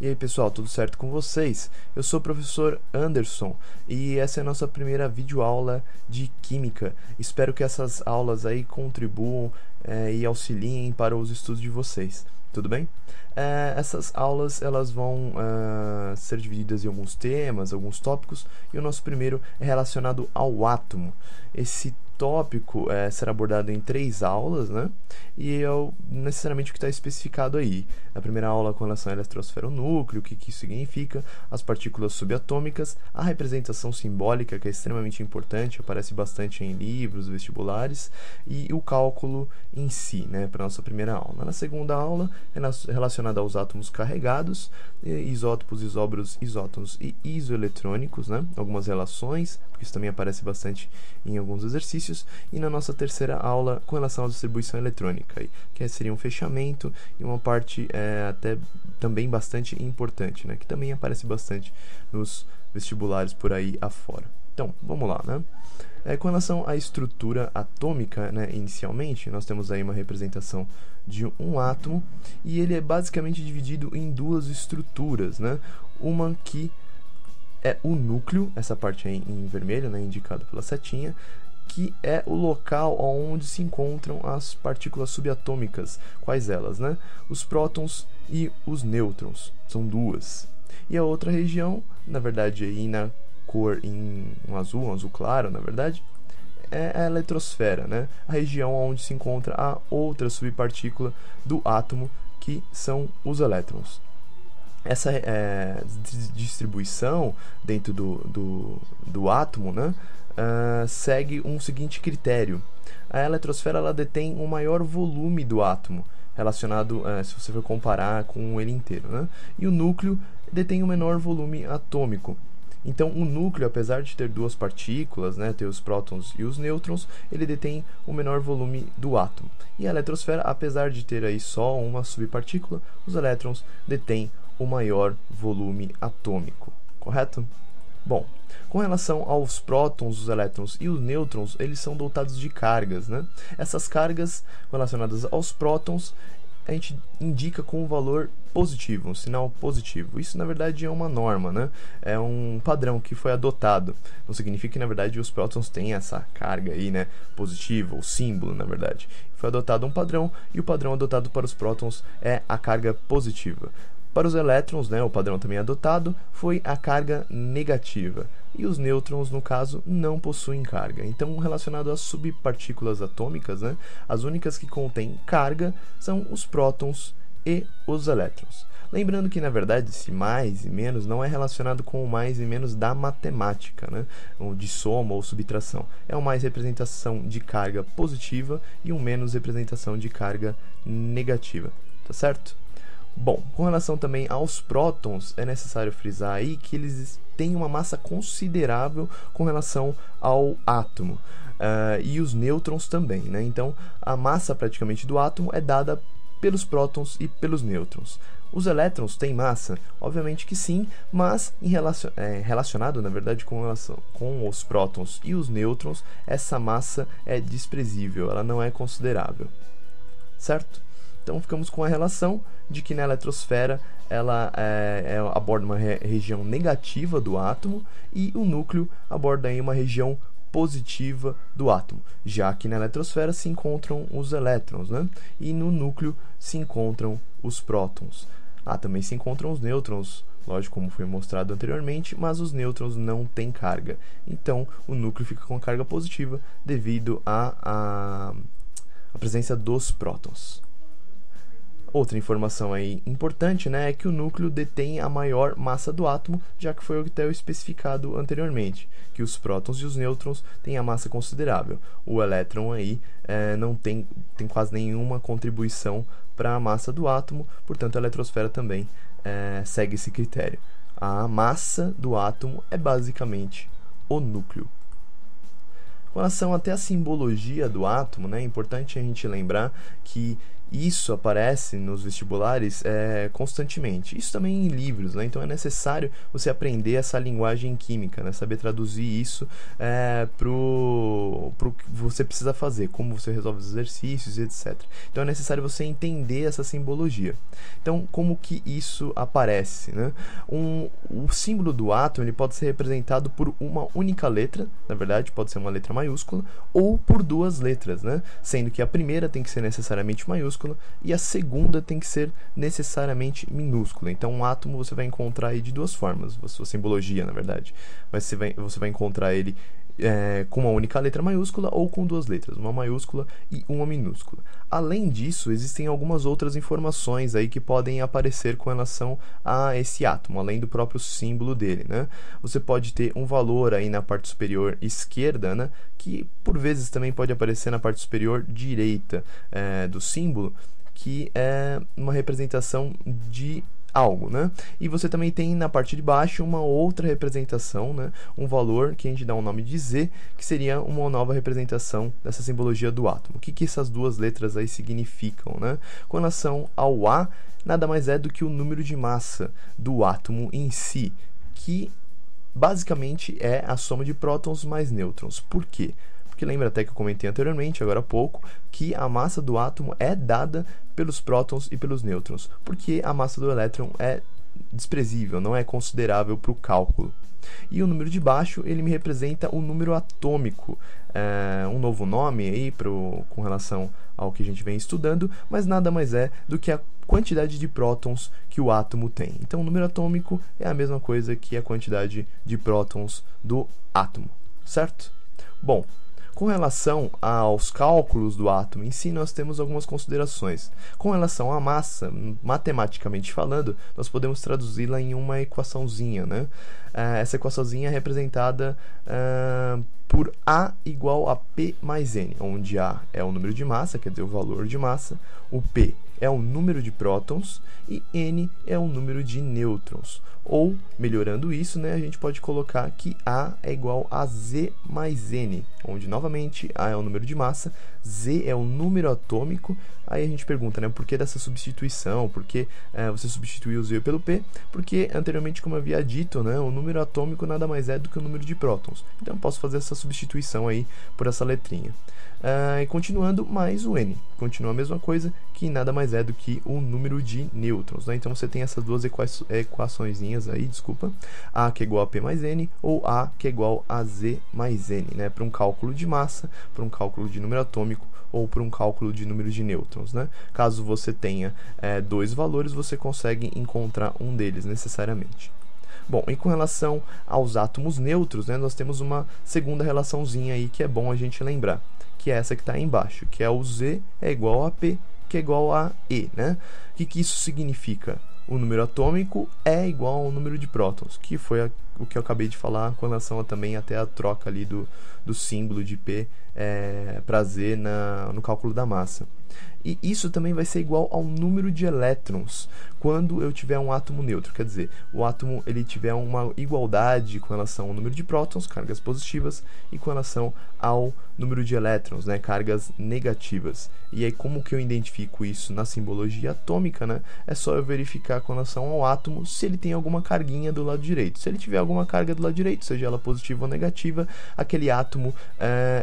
E aí pessoal, tudo certo com vocês? Eu sou o professor Anderson e essa é a nossa primeira videoaula de Química. Espero que essas aulas aí contribuam e auxiliem para os estudos de vocês, tudo bem? Essas aulas elas vão ser divididas em alguns temas, alguns tópicos, e o nosso primeiro é relacionado ao átomo. Esse tópico será abordado em 3 aulas, né? E é necessariamente o que está especificado aí. A primeira aula com relação à eletrosfera, o núcleo, o que isso significa, as partículas subatômicas, a representação simbólica, que é extremamente importante, aparece bastante em livros, vestibulares, e o cálculo em si, né, para a nossa primeira aula. Na segunda aula, é relacionada aos átomos carregados, isótopos, isóbaros, isótons e isoeletrônicos, né, algumas relações, porque isso também aparece bastante em alguns exercícios, e na nossa terceira aula com relação à distribuição eletrônica, que seria um fechamento e uma parte até também bastante importante, né, que também aparece bastante nos vestibulares por aí afora. Então, vamos lá, né? Com relação à estrutura atômica, né, inicialmente, nós temos aí uma representação de um átomo, e ele é basicamente dividido em 2 estruturas, né? Uma que é o núcleo, essa parte aí em vermelho, né, indicado pela setinha, que é o local onde se encontram as partículas subatômicas. Quais elas, né? Os prótons e os nêutrons, são 2. E a outra região, na verdade aí na cor em um azul claro, na verdade, é a eletrosfera, né? A região onde se encontra a outra subpartícula do átomo, que são os elétrons. Essa distribuição dentro do átomo, né, segue um seguinte critério. A eletrosfera ela detém o maior volume do átomo, relacionado, se você for comparar com ele inteiro, né? E o núcleo detém o menor volume atômico. Então, o núcleo, apesar de ter 2 partículas, né, ter os prótons e os nêutrons, ele detém o menor volume do átomo. E a eletrosfera, apesar de ter aí só uma subpartícula, os elétrons detêm o maior volume atômico, correto? Bom, com relação aos prótons, os elétrons e os nêutrons, eles são dotados de cargas, né? Essas cargas relacionadas aos prótons, a gente indica com um valor positivo, um sinal positivo. Isso, na verdade, é uma norma, né? É um padrão que foi adotado. Não significa que, na verdade, os prótons têm essa carga aí, né, positiva, ou símbolo, na verdade. Foi adotado um padrão, e o padrão adotado para os prótons é a carga positiva. Para os elétrons, né, o padrão também adotado foi a carga negativa. E os nêutrons, no caso, não possuem carga. Então, relacionado às subpartículas atômicas, né, as únicas que contêm carga são os prótons e os elétrons. Lembrando que, na verdade, esse mais e menos não é relacionado com o mais e menos da matemática, né, ou de soma ou subtração. É um mais representação de carga positiva e um menos representação de carga negativa. Tá certo? Bom, com relação também aos prótons, é necessário frisar aí que eles têm uma massa considerável com relação ao átomo, e os nêutrons também, né? Então, a massa praticamente do átomo é dada pelos prótons e pelos nêutrons. Os elétrons têm massa? Obviamente que sim, mas relacionado, na verdade, com os prótons e os nêutrons, essa massa é desprezível, ela não é considerável, certo? Então, ficamos com a relação de que na eletrosfera ela aborda uma região negativa do átomo, e o núcleo aborda aí uma região positiva do átomo, já que na eletrosfera se encontram os elétrons, né? E no núcleo se encontram os prótons. Também se encontram os nêutrons, lógico, como foi mostrado anteriormente, mas os nêutrons não têm carga. Então, o núcleo fica com carga positiva devido à presença dos prótons. Outra informação aí importante, né, é que o núcleo detém a maior massa do átomo, já que foi o que eu especificado anteriormente, que os prótons e os nêutrons têm a massa considerável. O elétron aí não tem quase nenhuma contribuição para a massa do átomo, portanto a eletrosfera também segue esse critério. A massa do átomo é basicamente o núcleo. Com relação até a simbologia do átomo, né, é importante a gente lembrar que Isso aparece nos vestibulares constantemente. Isso também em livros, né? Então é necessário você aprender essa linguagem química, né? Saber traduzir isso pro que você precisa fazer, como você resolve os exercícios e etc. Então é necessário você entender essa simbologia. Então, como que isso aparece, né? O símbolo do átomo ele pode ser representado por uma única letra, na verdade, pode ser uma letra maiúscula, ou por duas letras, né? Sendo que a primeira tem que ser necessariamente maiúscula e a segunda tem que ser necessariamente minúscula. Então, um átomo você vai encontrar aí de duas formas, a sua simbologia, na verdade. Mas você vai encontrar ele com uma única letra maiúscula ou com duas letras, uma maiúscula e uma minúscula. Além disso, existem algumas outras informações aí que podem aparecer com relação a esse átomo, além do próprio símbolo dele, né? Você pode ter um valor aí na parte superior esquerda, né? Que por vezes também pode aparecer na parte superior direita do símbolo, que é uma representação de algo, né? E você também tem na parte de baixo uma outra representação, né? Um valor que a gente dá um nome de Z, que seria uma nova representação dessa simbologia do átomo. O que essas duas letras aí significam, né? Com relação ao A, nada mais é do que o número de massa do átomo em si, que basicamente é a soma de prótons mais nêutrons. Por quê? Porque lembra até que eu comentei anteriormente, agora há pouco, que a massa do átomo é dada pelos prótons e pelos nêutrons, porque a massa do elétron é desprezível, não é considerável para o cálculo. E o número de baixo, ele me representa o número atômico, um novo nome aí com relação ao que a gente vem estudando, mas nada mais é do que a quantidade de prótons que o átomo tem. Então, o número atômico é a mesma coisa que a quantidade de prótons do átomo, certo? Bom, com relação aos cálculos do átomo em si, nós temos algumas considerações. Com relação à massa, matematicamente falando, nós podemos traduzi-la em uma equaçãozinha, né? Essa equaçãozinha é representada por A igual a P mais N, onde A é o número de massa, quer dizer, o valor de massa, o P é o número de prótons e N é o número de nêutrons. Ou, melhorando isso, né, a gente pode colocar que A é igual a Z mais N, onde, novamente, A é o número de massa, Z é o número atômico. Aí a gente pergunta, né, por que dessa substituição? Por que você substituiu o Z pelo P? Porque, anteriormente, como eu havia dito, né, o número atômico nada mais é do que o número de prótons. Então, eu posso fazer essa substituição aí por essa letrinha. E continuando, mais o N. Continua a mesma coisa, que nada mais é do que o número de nêutrons, né? Então, você tem essas duas equaçõezinhas aí, desculpa. A que é igual a P mais N, ou A que é igual a Z mais N, né? Para um cálculo de massa, para um cálculo de número atômico, ou para um cálculo de número de nêutrons, né? Caso você tenha dois valores, você consegue encontrar um deles necessariamente. Bom, e com relação aos átomos neutros, né, nós temos uma segunda relaçãozinha aí que é bom a gente lembrar, que é essa que está aí embaixo, que é o Z é igual a P, que é igual a E, né? O que isso significa? O número atômico é igual ao número de prótons, que foi o que eu acabei de falar com relação também até a troca ali do símbolo de P para Z no cálculo da massa. E isso também vai ser igual ao número de elétrons quando eu tiver um átomo neutro, quer dizer, o átomo ele tiver uma igualdade com relação ao número de prótons, cargas positivas, e com relação ao número de elétrons, né, cargas negativas. E aí como que eu identifico isso na simbologia atômica, né? É só eu verificar com relação ao átomo se ele tem alguma carguinha do lado direito. Se ele tiver alguma carga do lado direito, seja ela positiva ou negativa, aquele átomo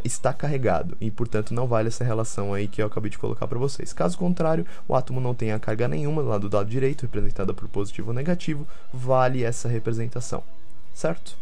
está carregado e, portanto, não vale essa relação aí que eu acabei de colocar para vocês. Caso contrário, o átomo não tenha carga nenhuma do lado direito, representada por positivo ou negativo, vale essa representação, certo?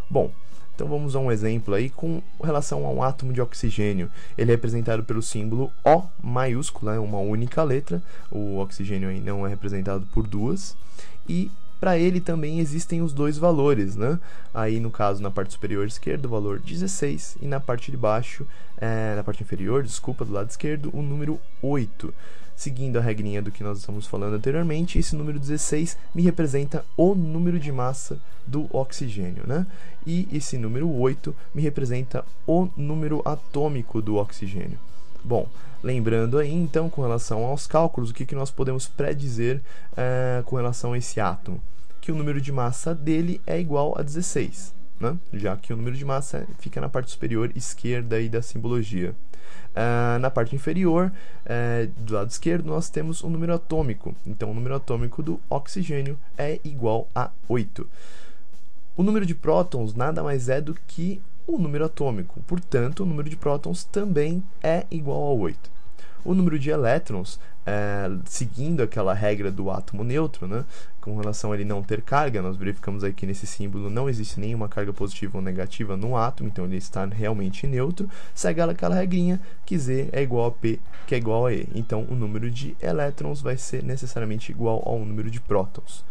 Bom, então vamos a um exemplo aí com relação a um átomo de oxigênio. Ele é representado pelo símbolo O maiúsculo, uma única letra. O oxigênio aí não é representado por duas. E para ele também existem os dois valores, né? Aí no caso, na parte superior esquerda, o valor 16, e na parte de baixo, na parte inferior, desculpa, do lado esquerdo, o número 8. Seguindo a regrinha do que nós estamos falando anteriormente, esse número 16 me representa o número de massa do oxigênio, né? E esse número 8 me representa o número atômico do oxigênio. Bom, lembrando aí, então, com relação aos cálculos, o que nós podemos predizer com relação a esse átomo? Que o número de massa dele é igual a 16. né? Já que o número de massa fica na parte superior esquerda aí da simbologia. Na parte inferior, do lado esquerdo, nós temos o número atômico. Então, o número atômico do oxigênio é igual a 8. O número de prótons nada mais é do que o número atômico. Portanto, o número de prótons também é igual a 8. O número de elétrons, seguindo aquela regra do átomo neutro, né, com relação a ele não ter carga, nós verificamos aqui nesse símbolo não existe nenhuma carga positiva ou negativa no átomo, então ele está realmente neutro, segue aquela regrinha que Z é igual a P, que é igual a E. Então, o número de elétrons vai ser necessariamente igual ao número de prótons.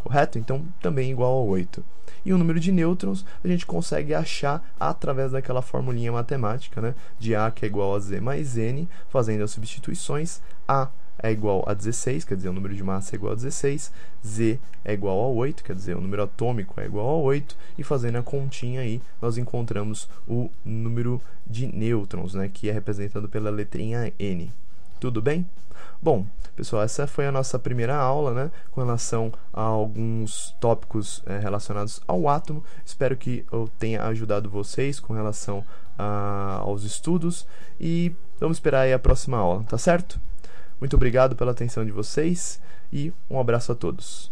Correto? Então, também igual a 8. E o número de nêutrons a gente consegue achar através daquela formulinha matemática, né? De A, que é igual a Z mais N, fazendo as substituições. A é igual a 16, quer dizer, o número de massa é igual a 16. Z é igual a 8, quer dizer, o número atômico é igual a 8. E fazendo a continha aí, nós encontramos o número de nêutrons, né? Que é representado pela letrinha N. Tudo bem? Bom, pessoal, essa foi a nossa primeira aula, né, com relação a alguns tópicos relacionados ao átomo. Espero que eu tenha ajudado vocês com relação aos estudos e vamos esperar aí a próxima aula, tá certo? Muito obrigado pela atenção de vocês e um abraço a todos.